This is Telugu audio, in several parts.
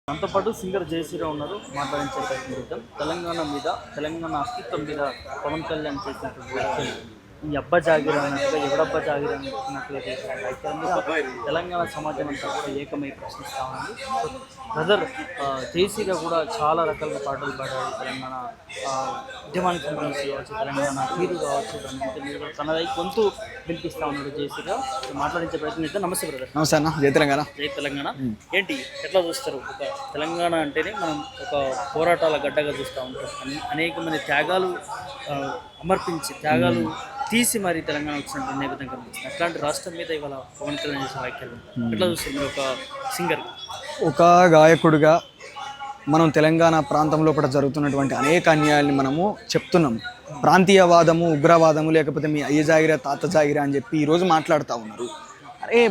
మనతో పాటు సింగర్ జయశ్రీరావు ఉన్నారు. మాట్లాడించే ప్రయత్నం చేద్దాం. తెలంగాణ మీద, తెలంగాణ అస్తిత్వం మీద పవన్ కళ్యాణ్ చేసినటువంటి వ్యాఖ్యలు ఈ అబ్బా జాగిరా అన్నట్టుగా, ఎవడబ్బా జాగిరా అన్నట్టుగా చేసిన వ్యాఖ్యల మీద తెలంగాణ సమాజం అంతా కూడా ఏకమై ప్రశ్నిస్తూ ఉంది. బ్రదర్ జయశ్రీరావు కూడా చాలా రకాలుగా పాటలు పాడారు. తెలంగాణ ఉద్యమానికి సంబంధించి కావచ్చు, తెలంగాణ తీరు కావచ్చు, తనదై గొంతు వినిపిస్తూ ఉన్నాడు జయశ్రీరావు. మాట్లాడించే ప్రయత్నం చేద్దాం. నమస్తే బ్రదర్. నమస్తే అన్న. జై తెలంగాణ. జై తెలంగాణ. ఏంటి ఎట్లా చూస్తారు? ఒక తెలంగాణ అంటేనే మనం ఒక పోరాటాల గడ్డగా చూస్తూ ఉంటాం. అనేక మంది త్యాగాలు అమర్పించి, త్యాగాలు తీసి మరి తెలంగాణ వచ్చినట్టు ఏ విధంగా కనిపిస్తుంది. అట్లాంటి రాష్ట్రం మీద ఇవాళ పవన్ కళ్యాణ్ చేసే వ్యాఖ్యలు ఎట్లా చూస్తారు మీరు ఒక సింగర్? ఒక గాయకుడిగా మనం తెలంగాణ ప్రాంతంలో కూడా జరుగుతున్నటువంటి అనేక అన్యాయాల్ని మనము చెప్తున్నాం. ప్రాంతీయవాదము, ఉగ్రవాదము, లేకపోతే మీ అయ్య జాగిరా తాత జాగిరా అని చెప్పి ఈరోజు మాట్లాడుతూ ఉన్నారు. అరే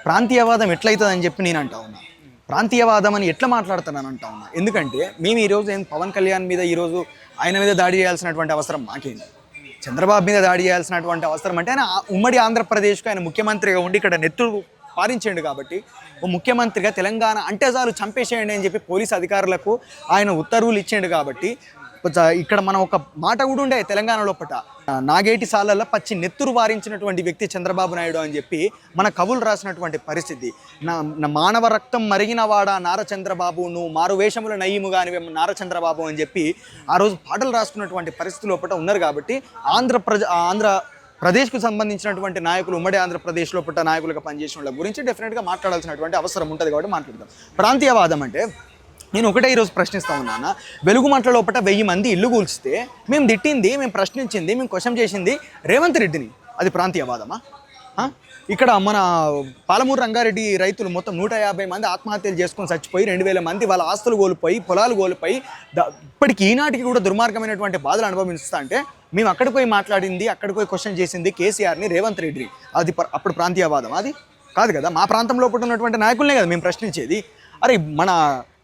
ప్రాంతీయవాదం ఎట్లయితుందని చెప్పి నేను అంటా ఉన్నా. ప్రాంతీయవాదం అని ఎట్లా మాట్లాడుతున్నాను అంటా ఉన్నా. ఎందుకంటే మేము ఈరోజు పవన్ కళ్యాణ్ మీద ఈరోజు ఆయన మీద దాడి చేయాల్సినటువంటి అవసరం మాకేంది? చంద్రబాబు మీద దాడి చేయాల్సినటువంటి అవసరం అంటే ఆయన ఉమ్మడి ఆంధ్రప్రదేశ్కు ఆయన ముఖ్యమంత్రిగా ఉండి ఇక్కడ నెత్తురు పారించాడు కాబట్టి ఓ ముఖ్యమంత్రిగా తెలంగాణ అంటే చాలు చంపేసేయండి అని చెప్పి పోలీసు అధికారులకు ఆయన ఉత్తర్వులు ఇచ్చాడు కాబట్టి ఇక్కడ మనం ఒక మాట కూడా ఉండే తెలంగాణ లోపల నాగేటి సాలల్లో పచ్చి నెత్తురు వారించినటువంటి వ్యక్తి చంద్రబాబు నాయుడు అని చెప్పి మన కవులు రాసినటువంటి పరిస్థితి. నా మానవ రక్తం మరిగినవాడా నార చంద్రబాబు, నువ్వు మారు వేషములు నయ్యము కానివే నార చంద్రబాబు అని చెప్పి ఆ రోజు పాటలు రాసుకున్నటువంటి పరిస్థితి లోపల ఉన్నారు. కాబట్టి ఆంధ్రప్రదేశ్కు సంబంధించినటువంటి నాయకులు, ఉమ్మడి ఆంధ్రప్రదేశ్ లోపల నాయకులుగా పనిచేసిన వాళ్ళ గురించి డెఫినెట్గా మాట్లాడాల్సినటువంటి అవసరం ఉంటుంది. కాబట్టి మాట్లాడదాం. ప్రాంతీయవాదం అంటే నేను ఒకటే ఈరోజు ప్రశ్నిస్తూ ఉన్నాను. వెలుగు మంటల లోపల 1000 మంది ఇల్లు కూల్చితే మేము తిట్టింది, మేము ప్రశ్నించింది, మేము క్వశ్చన్ చేసింది రేవంత్ రెడ్డిని. అది ప్రాంతీయవాదమా? ఇక్కడ మన పాలమూరు రంగారెడ్డి రైతులు మొత్తం 150 మంది ఆత్మహత్యలు చేసుకొని చచ్చిపోయి 2000 మంది వాళ్ళ ఆస్తులు కోల్పోయి, పొలాలు కోల్పోయి ఇప్పటికి ఈనాటికి కూడా దుర్మార్గమైనటువంటి బాధలు అనుభవిస్తా అంటే మేము అక్కడికి పోయి మాట్లాడింది, అక్కడికి పోయి క్వశ్చన్ చేసింది కేసీఆర్ని, రేవంత్ రెడ్డిని. అది అప్పుడు ప్రాంతీయవాదం? అది కాదు కదా. మా ప్రాంతం లోపల ఉన్నటువంటి నాయకులనే కదా మేము ప్రశ్నించేది. అరే మన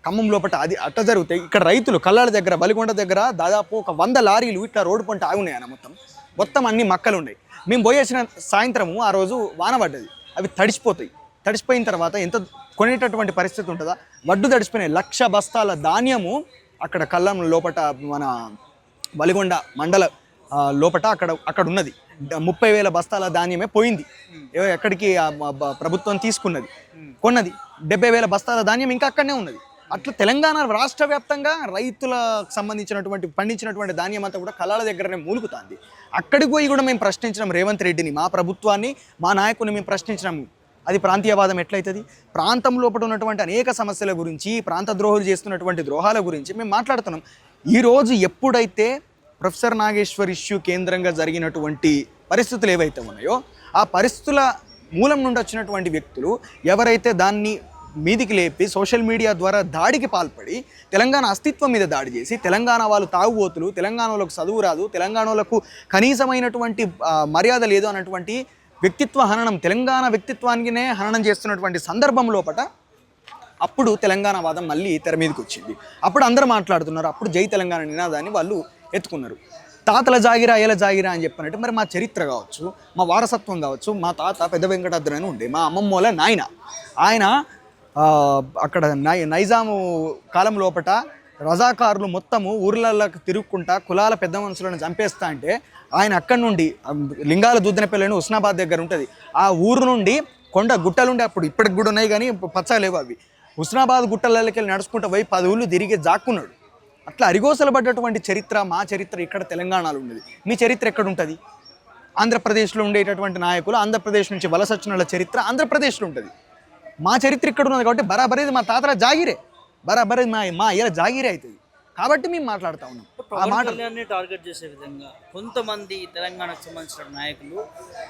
ఖమ్మం లోపల అది అట్ట జరుగుతాయి. ఇక్కడ రైతులు కల్లాల దగ్గర, బలిగొండ దగ్గర దాదాపు ఒక 100 లారీలు ఇట్లా రోడ్డు పంట ఆగున్నాయన్న. మొత్తం అన్ని మక్కలు ఉన్నాయి. మేము పోయేసిన సాయంత్రము ఆ రోజు వాన పడ్డది. అవి తడిసిపోతాయి. తడిసిపోయిన తర్వాత ఎంత కొనేటటువంటి పరిస్థితి ఉంటుందా? వడ్డు తడిసిపోయినాయి. 1,00,000 బస్తాల ధాన్యము అక్కడ కల్లం లోపల, మన బలిగొండ మండల లోపల అక్కడ ఉన్నది. 30,000 బస్తాల ధాన్యమే పోయింది. ఎక్కడికి ప్రభుత్వం తీసుకున్నది, కొన్నది. 70,000 బస్తాల ధాన్యం ఇంకా అక్కడనే ఉన్నది. అట్లా తెలంగాణ రాష్ట్ర వ్యాప్తంగా రైతులకు సంబంధించినటువంటి పండించినటువంటి ధాన్యం అంతా కూడా కళాల దగ్గరనే మూలుగుతుంది. అక్కడికి పోయి కూడా మేము ప్రశ్నించినాం రేవంత్ రెడ్డిని, మా ప్రభుత్వాన్ని, మా నాయకుని మేము ప్రశ్నించినాము. అది ప్రాంతీయవాదం ఎట్లయితుంది? ప్రాంతం లోపల ఉన్నటువంటి అనేక సమస్యల గురించి, ప్రాంత ద్రోహులు చేస్తున్నటువంటి ద్రోహాల గురించి మేము మాట్లాడుతున్నాం. ఈరోజు ఎప్పుడైతే ప్రొఫెసర్ నాగేశ్వర్ ఇష్యూ కేంద్రంగా జరిగినటువంటి పరిస్థితులు ఏవైతే ఉన్నాయో, ఆ పరిస్థితుల మూలం నుండి వచ్చినటువంటి వ్యక్తులు ఎవరైతే దాన్ని మీదికి లేపి సోషల్ మీడియా ద్వారా దాడికి పాల్పడి తెలంగాణ అస్తిత్వం మీద దాడి చేసి, తెలంగాణ వాళ్ళు తాగుబోతులు, తెలంగాణ వాళ్ళకు చదువు రాదు, తెలంగాణ వాళ్ళకు కనీసమైనటువంటి మర్యాద లేదు అన్నటువంటి వ్యక్తిత్వ హననం, తెలంగాణ వ్యక్తిత్వానికినే హననం చేస్తున్నటువంటి సందర్భం లోపల అప్పుడు తెలంగాణ వాదం మళ్ళీ తెర మీదకి వచ్చింది. అప్పుడు అందరూ మాట్లాడుతున్నారు. అప్పుడు జై తెలంగాణ నినాదాన్ని వాళ్ళు ఎత్తుకున్నారు. తాతల జాగిరా, అయ్యల జాగిరా అని చెప్పినట్టు మరి మా చరిత్ర కావచ్చు, మా వారసత్వం కావచ్చు. మా తాత పెద్ద వెంకటాద్రి అని ఉండే, మా అమ్మమ్మోల నాయన, ఆయన అక్కడ నైజాము కాలం లోపట రజాకారులు మొత్తము ఊర్లలోకి తిరుగుకుంటా కులాల పెద్ద మనుషులను చంపేస్తా అంటే ఆయన అక్కడి నుండి లింగాల దూద్దనపల్లి హుస్నాబాద్ దగ్గర ఉంటుంది. ఆ ఊరు నుండి కొండ గుట్టలుండే, అప్పుడు ఇప్పటికి కూడా ఉన్నాయి కానీ పచ్చగా లేవు అవి. హుస్నాబాద్ గుట్టలకి వెళ్ళి నడుచుకుంటూ పోయి 10 ఊళ్ళు తిరిగి జాక్కున్నాడు. అట్లా అరిగోసలబడ్డటువంటి చరిత్ర మా చరిత్ర ఇక్కడ తెలంగాణలో ఉండేది. మీ చరిత్ర ఎక్కడ ఉంటుంది? ఆంధ్రప్రదేశ్లో ఉండేటటువంటి నాయకులు, ఆంధ్రప్రదేశ్ నుంచి వలస వచ్చిన చరిత్ర ఆంధ్రప్రదేశ్లో ఉంటుంది. మా చరిత్ర ఇక్కడ ఉన్నది కాబట్టి బరాబరేది మా తాతల జాగిరే, బరాబరేది మా అయ్యల జాగిరే అవుతుంది. కాబట్టి మేము మాట్లాడుతూ ఉన్నాం. పవన్ కళ్యాణ్ని టార్గెట్ చేసే విధంగా కొంతమంది తెలంగాణకు సంబంధించిన నాయకులు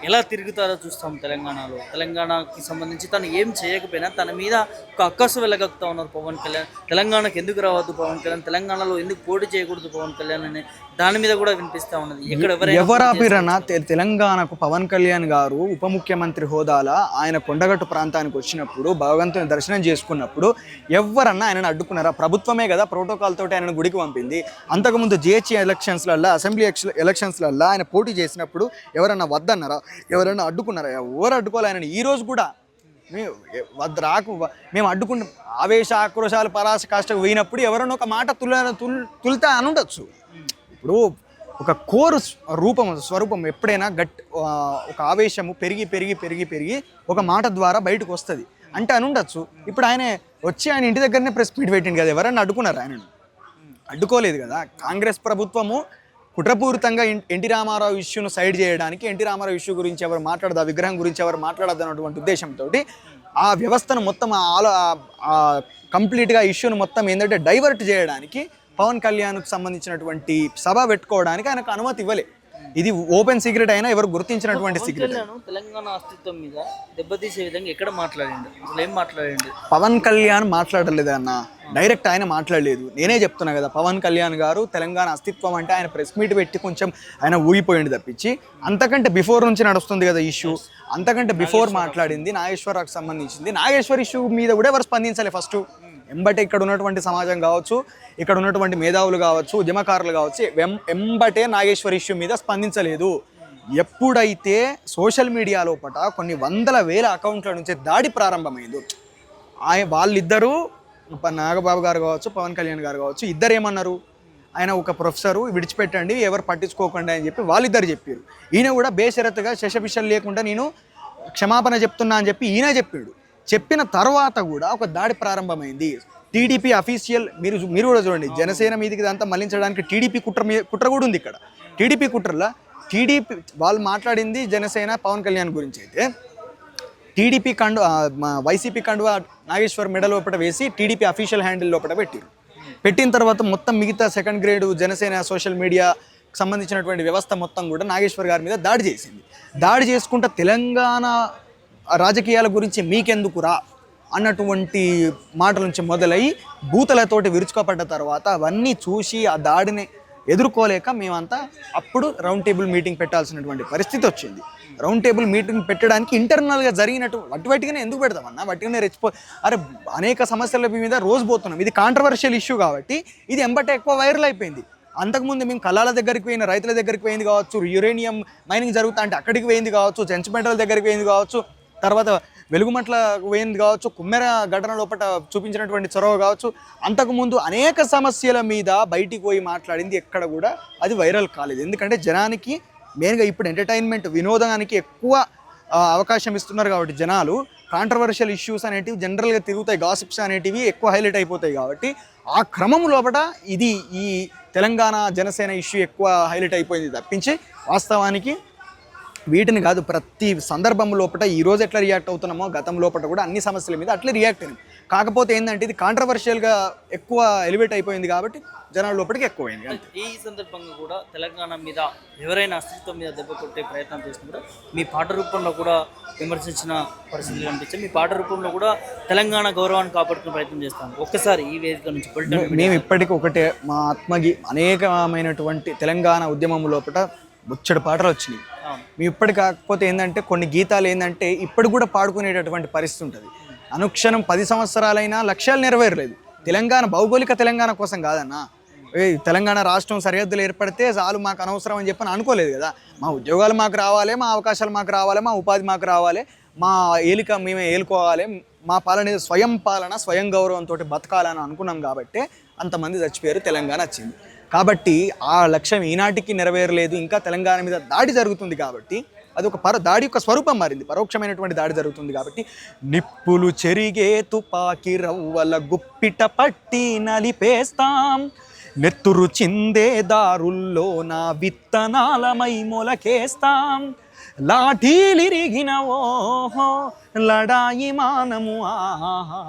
ఎలా తిరుగుతారో చూస్తాం. తెలంగాణలో తెలంగాణకి సంబంధించి తను ఏం చేయకపోయినా తన మీద ఒక అక్కసు వెళ్ళగలుగుతా ఉన్నారు పవన్ కళ్యాణ్. తెలంగాణకు ఎందుకు రావద్దు పవన్ కళ్యాణ్, తెలంగాణలో ఎందుకు పోటీ చేయకూడదు పవన్ కళ్యాణ్ అని దాని మీద కూడా వినిపిస్తూ ఉన్నది. ఎవరాపిరన్నా తెలంగాణకు పవన్ కళ్యాణ్ గారు ఉప ముఖ్యమంత్రి హోదాలా ఆయన కొండగట్టు ప్రాంతానికి వచ్చినప్పుడు, భగవంతుని దర్శనం చేసుకున్నప్పుడు ఎవరన్నా ఆయనను అడ్డుకున్నారా? ప్రభుత్వమే కదా ప్రోటోకాల్ తోటి ఆయనను గుడికి పంపింది. అంతకుముందు జిహెచ్ఎ ఎలక్షన్స్లలో, అసెంబ్లీ ఎలక్షన్స్లలో ఆయన పోటీ చేసినప్పుడు ఎవరన్నా వద్దన్నారా? ఎవరన్నా అడ్డుకున్నారా? ఎవరు అడ్డుకోవాలి ఆయనని? ఈరోజు కూడా మేము అడ్డుకుంటాం. ఆవేశ ఆక్రోశాలు పరాకాష్ఠకు పోయినప్పుడు ఎవరైనా ఒక మాట తులుతా అని ఉండొచ్చు. ఇప్పుడు ఒక కోరు స్వరూపం ఎప్పుడైనా ఒక ఆవేశము పెరిగి పెరిగి పెరిగి పెరిగి ఒక మాట ద్వారా బయటకు వస్తుంది అంటే అని ఉండొచ్చు. ఇప్పుడు ఆయన ఇంటి దగ్గరనే ప్రెస్ మీట్ పెట్టింది కదా, ఎవరన్నా అడ్డుకున్నారు? ఆయనను అడ్డుకోలేదు కదా. కాంగ్రెస్ ప్రభుత్వము కుట్రపూరితంగా ఎన్టీ రామారావు ఇష్యూను సైడ్ చేయడానికి, ఎన్టీ రామారావు ఇష్యూ గురించి ఎవరు మాట్లాడదు, ఆ విగ్రహం గురించి ఎవరు మాట్లాడద్దు అన్నటువంటి ఉద్దేశంతో ఆ వ్యవస్థను మొత్తం కంప్లీట్గా ఇష్యూను మొత్తం ఏంటంటే డైవర్ట్ చేయడానికి పవన్ కళ్యాణ్కు సంబంధించినటువంటి సభ పెట్టుకోవడానికి ఆయనకు అనుమతి ఇవ్వలే. ఇది ఓపెన్ సీక్రెట్ అయినా ఎవరు గుర్తించినటువంటి సీక్రెట్. తెలంగాణ అస్తిత్వం మీద దెబ్బతీసే విధంగా ఎక్కడ మాట్లాడండి, అసలు ఏం మాట్లాడండి? పవన్ కళ్యాణ్ మాట్లాడలేదు అన్న, డైరెక్ట్ ఆయన మాట్లాడలేదు. నేనే చెప్తున్నా కదా, పవన్ కళ్యాణ్ గారు తెలంగాణ అస్తిత్వం అంటే ఆయన ప్రెస్ మీట్ పెట్టి కొంచెం ఆయన ఊగిపోయింది తప్పించి, అంతకంటే బిఫోర్ నుంచి నడుస్తుంది కదా ఇష్యూ, అంతకంటే బిఫోర్ మాట్లాడింది నాగేశ్వరరావుకి సంబంధించింది. నాగేశ్వర్ ఇష్యూ మీద కూడా ఎవరు స్పందించాలి? ఫస్ట్ ఎంబటే ఇక్కడ ఉన్నటువంటి సమాజం కావచ్చు, ఇక్కడ ఉన్నటువంటి మేధావులు కావచ్చు, ఉద్యమకారులు కావచ్చు, ఎంబటే నాగేశ్వర్ ఇష్యూ మీద స్పందించలేదు. ఎప్పుడైతే సోషల్ మీడియా లోపల కొన్ని వందల వేల అకౌంట్ల నుంచి దాడి ప్రారంభమైంది, వాళ్ళిద్దరూ నాగబాబు గారు కావచ్చు, పవన్ కళ్యాణ్ గారు కావచ్చు, ఇద్దరు ఏమన్నారు? ఆయన ఒక ప్రొఫెసరు, విడిచిపెట్టండి, ఎవరు పట్టించుకోకండి అని చెప్పి వాళ్ళిద్దరు చెప్పారు. ఈయన కూడా బేషరతుగా శశపిషలు లేకుండా నేను క్షమాపణ చెప్తున్నా అని చెప్పి ఈయన చెప్పాడు. చెప్పిన తర్వాత కూడా ఒక దాడి ప్రారంభమైంది. టీడీపీ అఫీషియల్ మీరు కూడా చూడండి, జనసేన మీదకి ఇదంతా మళ్లించడానికి టీడీపీ కుట్ర కూడా ఉంది ఇక్కడ. టీడీపీ కుట్రలో వాళ్ళు మాట్లాడింది జనసేన పవన్ కళ్యాణ్ గురించి అయితే, టీడీపీ వైసీపీ కండువా నాగేశ్వర్ మెడ లోపల వేసి టీడీపీ అఫీషియల్ హ్యాండిల్ లోపల పెట్టిన తర్వాత మొత్తం మిగతా second grade Janasena social media సంబంధించినటువంటి వ్యవస్థ మొత్తం కూడా నాగేశ్వర్ గారి మీద దాడి చేసింది. దాడి చేసుకుంటా తెలంగాణ రాజకీయాల గురించి మీకెందుకురా అన్నటువంటి మాటల నుంచి మొదలై బూతలతోటి విరుచుకోపడ్డ తర్వాత అవన్నీ చూసి ఆ దాడిని ఎదుర్కోలేక మేమంతా అప్పుడు రౌండ్ టేబుల్ మీటింగ్ పెట్టాల్సినటువంటి పరిస్థితి వచ్చింది. రౌండ్ టేబుల్ మీటింగ్ పెట్టడానికి ఇంటర్నల్గా జరిగినట్టు వట్టిగానే ఎందుకు పెడతామన్నా? వట్టిగానే అరే అనేక సమస్యల మీద రోజు పోతున్నాం. ఇది కాంట్రవర్షియల్ ఇష్యూ కాబట్టి ఇది ఎంబటే ఎక్కువ వైరల్ అయిపోయింది. అంతకుముందు మేము కళాల దగ్గరికి పోయిన రైతుల దగ్గరికి పోయింది కావచ్చు, యురేనియం మైనింగ్ జరుగుతా అంటే అక్కడికి పోయింది కావచ్చు, చెంచుమెంటల దగ్గరికి పోయింది కావచ్చు, తర్వాత వెలుగుమట్ల పోయింది కావచ్చు, కుమ్మెర ఘటన లోపల చూపించినటువంటి చొరవ కావచ్చు, అంతకుముందు అనేక సమస్యల మీద బయటికి పోయి మాట్లాడింది ఎక్కడ కూడా అది వైరల్ కాలేదు. ఎందుకంటే జనానికి మెయిన్గా ఇప్పుడు ఎంటర్టైన్మెంట్ వినోదానికి ఎక్కువ అవకాశం ఇస్తున్నారు కాబట్టి జనాలు కాంట్రవర్షియల్ ఇష్యూస్ అనేటివి జనరల్గా తిరుగుతాయి, గాసిప్స్ అనేటివి ఎక్కువ హైలైట్ అయిపోతాయి కాబట్టి ఆ క్రమం లోపల ఈ తెలంగాణ జనసేన ఇష్యూ ఎక్కువ హైలైట్ అయిపోయింది తప్పించి వాస్తవానికి వీటిని కాదు. ప్రతి సందర్భం లోపల ఈరోజు ఎట్లా రియాక్ట్ అవుతున్నామో గతం లోపల కూడా అన్ని సమస్యల మీద అట్లే రియాక్ట్ అయింది. కాకపోతే ఏంటంటే ఇది కాంట్రవర్షియల్గా ఎక్కువ ఎలివేట్ అయిపోయింది కాబట్టి జనాల లోపలికి ఎక్కువైంది. ఈ సందర్భంగా కూడా తెలంగాణ మీద ఎవరైనా అస్తిత్వం మీద దెబ్బ కొట్టే ప్రయత్నం చేసినప్పుడు మీ పాట రూపంలో కూడా విమర్శించిన పరిస్థితులు కనిపించాయి. మీ పాట రూపంలో కూడా తెలంగాణ గౌరవాన్ని కాపాడుకునే ప్రయత్నం చేస్తాను. ఒక్కసారి ఈ వేదిక నుంచి మేము ఇప్పటికీ ఒకటే, మా ఆత్మకి అనేకమైనటువంటి తెలంగాణ ఉద్యమం లోపల ముచ్చడి పాటలు వచ్చినాయి. మేము ఇప్పటి కాకపోతే ఏంటంటే కొన్ని గీతాలు ఏంటంటే ఇప్పటి కూడా పాడుకునేటటువంటి పరిస్థితి ఉంటుంది. అనుక్షణం 10 సంవత్సరాలైనా లక్ష్యాలు నెరవేరలేదు. తెలంగాణ భౌగోళిక తెలంగాణ కోసం కాదన్నా, తెలంగాణ రాష్ట్రం సరిహద్దులు ఏర్పడితే చాలు మాకు అనవసరం అని చెప్పని అనుకోలేదు కదా. మా ఉద్యోగాలు మాకు రావాలి, మా అవకాశాలు మాకు రావాలి, మా ఉపాధి మాకు రావాలి, మా ఏలిక మేమే ఏలుకోవాలి, మా పాలన స్వయం పాలన స్వయం గౌరవంతో బతకాలని అనుకున్నాం కాబట్టి అంతమంది చచ్చిపోయారు, తెలంగాణ వచ్చింది. కాబట్టి ఆ లక్ష్యం ఈనాటికి నెరవేరలేదు. ఇంకా తెలంగాణ మీద దాడి జరుగుతుంది కాబట్టి అది ఒక దాడి యొక్క స్వరూపం మారింది, పరోక్షమైనటువంటి దాడి జరుగుతుంది కాబట్టి నిప్పులు చెరిగే తుపాకి రవ్వల గుప్పిట పట్టి నలిపేస్తాం, నెత్తురు చిందే దారుల్లో నా విత్తనాలమై మొలకేస్తాం, లాఠీలిరిగిన ఓహో లడాయి మానము ఆహా,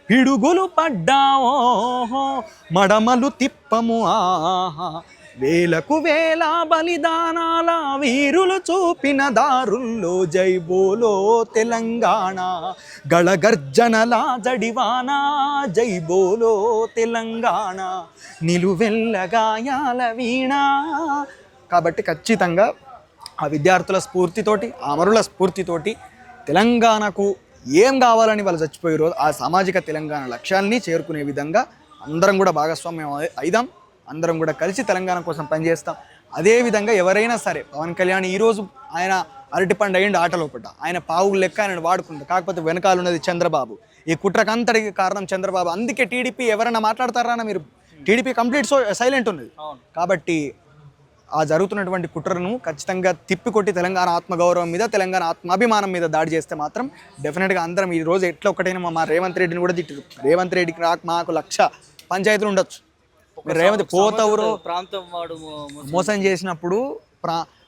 పిడుగులు పడ్డావోహో మడమలు తిప్పము ఆహా, వేలకు వేల బలిదానాల వీరులు చూపిన దారుల్లో జై బోలో తెలంగాణ, గళగర్జనల జడివానా జై బోలో తెలంగాణ, నిలువెల్ల గాయాల వీణ. కాబట్టి ఖచ్చితంగా ఆ విద్యార్థుల స్ఫూర్తితోటి, ఆ అమరుల స్ఫూర్తితోటి తెలంగాణకు ఏం కావాలని వాళ్ళు చచ్చిపోయే రోజు ఆ సామాజిక తెలంగాణ లక్ష్యాల్ని చేరుకునే విధంగా అందరం కూడా భాగస్వామ్యం అయిదాం, అందరం కూడా కలిసి తెలంగాణ కోసం పనిచేస్తాం. అదేవిధంగా ఎవరైనా సరే పవన్ కళ్యాణ్ ఈరోజు ఆయన అరటిపండు అయ్యిండు ఆట లోపట. ఆయన పావులు లెక్క ఆయన వాడుకుంటాడు. కాకపోతే వెనకాల ఉన్నది చంద్రబాబు. ఈ కుట్రకంతటికి కారణం చంద్రబాబు. అందుకే టీడీపీ ఎవరైనా మాట్లాడతారా మీరు? టీడీపీ కంప్లీట్ సైలెంట్ ఉన్నది. కాబట్టి ఆ జరుగుతున్నటువంటి కుట్రను ఖచ్చితంగా తిప్పికొట్టి తెలంగాణ ఆత్మగౌరవం మీద, తెలంగాణ ఆత్మాభిమానం మీద దాడి చేస్తే మాత్రం డెఫినెట్గా అందరం ఈ రోజు ఎట్లా ఒకటైనా మా రేవంత్ రెడ్డిని కూడా తిట్టారు. రేవంత్ రెడ్డికి మాకు 1,00,000 పంచాయతీలు ఉండొచ్చు. రేవంత్ పోతవరు ప్రాంతం వాడు మోసం చేసినప్పుడు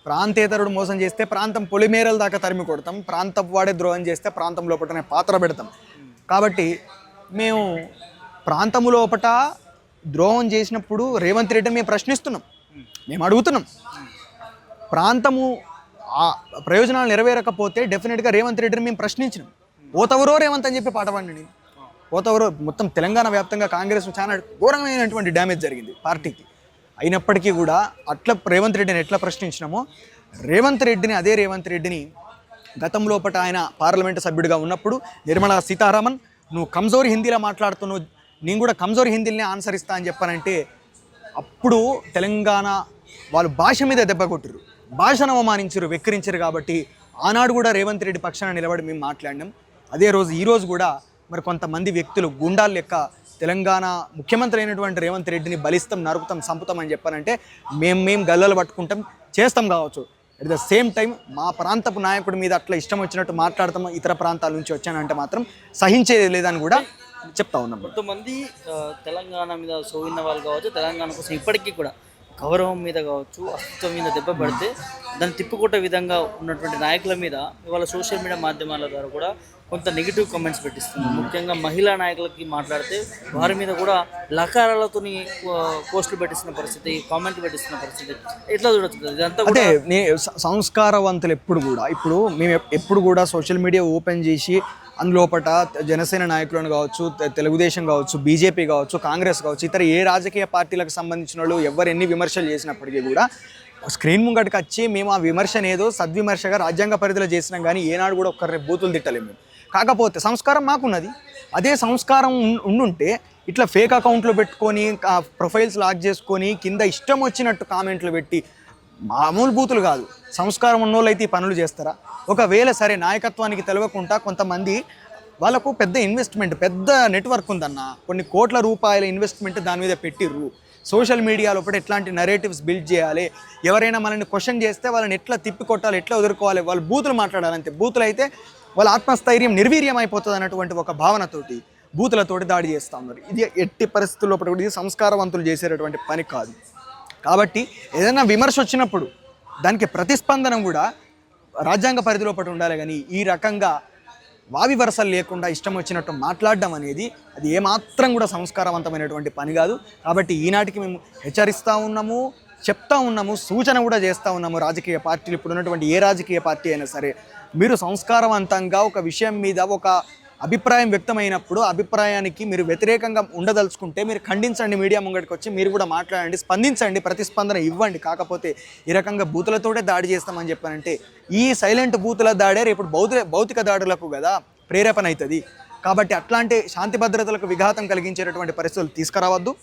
ప్రాంతేతరుడు మోసం చేస్తే ప్రాంతం పొలిమేరల దాకా తరిమి కొడతాం. ప్రాంతం వాడే ద్రోహం చేస్తే ప్రాంతం లోపలనే పాత్ర పెడతాం. కాబట్టి మేము ప్రాంతము లోపట ద్రోహం చేసినప్పుడు రేవంత్ రెడ్డిని మేము ప్రశ్నిస్తున్నాం, మేము అడుగుతున్నాం. ప్రాంతము ప్రయోజనాలు నెరవేరకపోతే డెఫినెట్గా రేవంత్ రెడ్డిని మేము ప్రశ్నించినాం. పోతవరో రేవంత్ అని చెప్పి పాట పాడిని. పోతవరో మొత్తం తెలంగాణ వ్యాప్తంగా కాంగ్రెస్ చాలా ఘోరమైనటువంటి డ్యామేజ్ జరిగింది పార్టీకి. అయినప్పటికీ కూడా అట్లా రేవంత్ రెడ్డిని ఎట్లా ప్రశ్నించినామో అదే రేవంత్ రెడ్డిని గతంలోపట ఆయన పార్లమెంటు సభ్యుడిగా ఉన్నప్పుడు నిర్మలా సీతారామన్ నువ్వు కమ్జోర్ హిందీలో మాట్లాడుతున్నావు, నేను కూడా కమ్జోర్ హిందీలోనే ఆన్సర్ ఇస్తా అని చెప్పానంటే అప్పుడు తెలంగాణ వాళ్ళు భాష మీద దెబ్బ కొట్టారు, భాషను అవమానించారు, వెక్కిరించారు. కాబట్టి ఆనాడు కూడా రేవంత్ రెడ్డి పక్షాన నిలబడి మేము మాట్లాడినాం. అదే రోజు ఈరోజు కూడా మరి కొంతమంది వ్యక్తులు గుండాల లెక్క తెలంగాణ ముఖ్యమంత్రి అయినటువంటి రేవంత్ రెడ్డిని బలిస్తాం, నరుకుతాం, చంపుతాం అని చెప్పానంటే మేము గల్లలు పట్టుకుంటాం, చేస్తాం కావచ్చు. అట్ ద సేమ్ టైం మా ప్రాంతపు నాయకుడి మీద అట్లా ఇష్టం వచ్చినట్టు మాట్లాడతాం, ఇతర ప్రాంతాల నుంచి వచ్చానంటే మాత్రం సహించేది లేదని కూడా చెప్తా ఉన్నాం. కొంతమంది తెలంగాణ మీద సోవిన్న వాళ్ళు కావచ్చు, తెలంగాణ కోసం ఇప్పటికీ కూడా గౌరవం మీద కావచ్చు, అస్తిత్వం మీద దెబ్బ పడితే దాన్ని తిప్పుకొట్టే విధంగా ఉన్నటువంటి నాయకుల మీద ఇవాళ సోషల్ మీడియా మాధ్యమాల ద్వారా కూడా కొంత నెగిటివ్ కామెంట్స్ పెట్టిస్తుంది. ముఖ్యంగా మహిళా నాయకులకి మాట్లాడితే వారి మీద కూడా లకారాలతో పోస్టులు పెట్టిస్తున్న పరిస్థితి, కామెంట్లు పెట్టిస్తున్న పరిస్థితి ఎట్లా చూడొచ్చు? ఇదంతా అంటే సంస్కారవంతులు ఇప్పుడు మేము ఎప్పుడు కూడా సోషల్ మీడియా ఓపెన్ చేసి అందులోపట జనసేన నాయకులను కావచ్చు, తెలుగుదేశం కావచ్చు, బీజేపీ కావచ్చు, కాంగ్రెస్ కావచ్చు, ఇతర ఏ రాజకీయ పార్టీలకు సంబంధించిన వాళ్ళు ఎవరు ఎన్ని విమర్శలు చేసినప్పటికీ కూడా స్క్రీన్ ముంగటికి వచ్చి మేము ఆ విమర్శను ఏదో సద్విమర్శగా రాజ్యాంగ పరిధిలో చేసినాం కానీ ఏనాడు కూడా ఒక్కరిని బూతులు తిట్టలేము. కాకపోతే సంస్కారం మాకున్నది. అదే సంస్కారం ఉండుంటే ఇట్లా ఫేక్ అకౌంట్లు పెట్టుకొని ప్రొఫైల్స్ లాక్ చేసుకొని కింద ఇష్టం వచ్చినట్టు కామెంట్లు పెట్టి మామూలు బూతులు కాదు, సంస్కారం ఉన్నోళ్ళు అయితే ఈ పనులు చేస్తారా? ఒకవేళ సరే నాయకత్వానికి తెలియకుండా కొంతమంది వాళ్ళకు పెద్ద ఇన్వెస్ట్మెంట్, పెద్ద నెట్వర్క్ ఉందన్న, కొన్ని కోట్ల రూపాయల ఇన్వెస్ట్మెంట్ దాని మీద పెట్టిర్రు. సోషల్ మీడియాలో కూడా ఎట్లాంటి నరేటివ్స్ బిల్డ్ చేయాలి, ఎవరైనా మనల్ని క్వశ్చన్ చేస్తే వాళ్ళని ఎట్లా తిప్పికొట్టాలి, ఎట్లా ఎదుర్కోవాలి, వాళ్ళు బూతులు మాట్లాడాలంతే. బూతులు అయితే వాళ్ళ ఆత్మస్థైర్యం నిర్వీర్యం అయిపోతుంది అన్నటువంటి ఒక భావనతోటి బూతులతోటి దాడి చేస్తూ ఉన్నారు. ఇది ఎట్టి పరిస్థితుల్లో కూడా ఇది సంస్కారవంతులు చేసేటటువంటి పని కాదు. కాబట్టి ఏదైనా విమర్శ వచ్చినప్పుడు దానికి ప్రతిస్పందన కూడా రాజ్యాంగ పరిధిలో పడి ఉండాలి. కానీ ఈ రకంగా వావి వరసలు లేకుండా ఇష్టం వచ్చినట్టు మాట్లాడడం అనేది అది ఏమాత్రం కూడా సంస్కారవంతమైనటువంటి పని కాదు. కాబట్టి ఈనాటికి మేము హెచ్చరిస్తూ ఉన్నాము, చెప్తా ఉన్నాము, సూచన కూడా చేస్తూ ఉన్నాము. రాజకీయ పార్టీలు ఇప్పుడు ఉన్నటువంటి ఏ రాజకీయ పార్టీ అయినా సరే మీరు సంస్కారవంతంగా ఒక విషయం మీద ఒక అభిప్రాయం వ్యక్తమైనప్పుడు అభిప్రాయానికి మీరు వ్యతిరేకంగా ఉండదలుచుకుంటే మీరు ఖండించండి, మీడియా ముంగడికి వచ్చి మీరు కూడా మాట్లాడండి, స్పందించండి, ప్రతిస్పందన ఇవ్వండి. కాకపోతే ఈ రకంగా బూతులతోటే దాడి చేస్తామని చెప్పానంటే ఈ సైలెంట్ బూతుల దాడే రేపు భౌతిక దాడులకు కదా ప్రేరేపణ అవుతుంది. కాబట్టి అట్లాంటి శాంతి భద్రతలకు విఘాతం కలిగించేటటువంటి పరిస్థితులు తీసుకురావద్దు.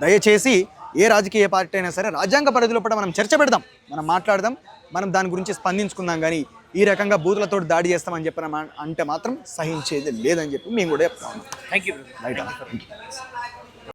దయచేసి ఏ రాజకీయ పార్టీ అయినా సరే రాజ్యాంగ పరిధిలో కూడా మనం చర్చ పెడదాం, మనం మాట్లాడదాం, మనం దాని గురించి స్పందించుకుందాం. కానీ ఈ రకంగా బూతులతో దాడి చేస్తామని చెప్పిన అంటే మాత్రం సహించేది లేదని చెప్పి మేము కూడా చెప్తాము. Thank you.